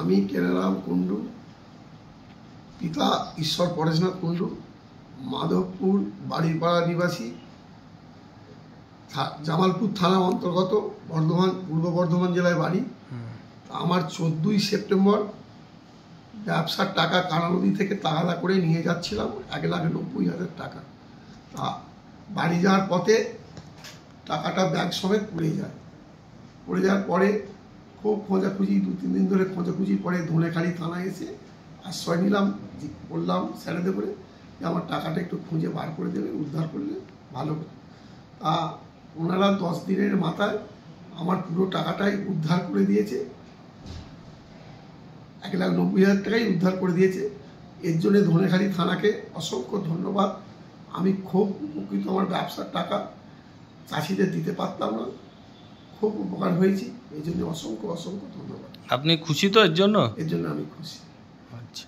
আমি কেনারাম কুণ্ডু, পিতা ঈশ্বর পরেশনাথ কুণ্ডু, মাধবপুর বাড়িপাড়া নিবাসী, জামালপুর থানা অন্তর্গত, পূর্ব বর্ধমান জেলায় বাড়ি। আমার 14ই সেপ্টেম্বর ব্যবসার টাকা কানানদী থেকে তাগাদা করে নিয়ে যাচ্ছিলাম 1,90,000 টাকা। তা বাড়ি যাওয়ার পথে টাকাটা ব্যাগ সমেত পড়ে যায়। পড়ে যাওয়ার পরে খুব খোঁজাখুঁজি, 2-3 দিন ধরে খোঁজাখুঁজির পরে ধনেখালি থানায় এসে আশ্রয় নিলাম, বললাম স্যারেদের করে যে আমার টাকাটা একটু খুঁজে বার করে দেবে, উদ্ধার করলে ভালো করে। তা ওনারা 10 দিনের মাথায় আমার পুরো টাকাটাই উদ্ধার করে দিয়েছে, 1,90,000 টাকাই উদ্ধার করে দিয়েছে। এর জন্য ধনেখালি থানাকে অসংখ্য ধন্যবাদ। আমি খুব উপকৃত, আমার ব্যবসার টাকা চাষিদের দিতে পারতাম না, খুব উপকার হয়েছি, এই জন্য অসংখ্য অসংখ্য ধন্যবাদ। আপনি খুশি তো এর জন্য? এর জন্য আমি খুশি। আচ্ছা।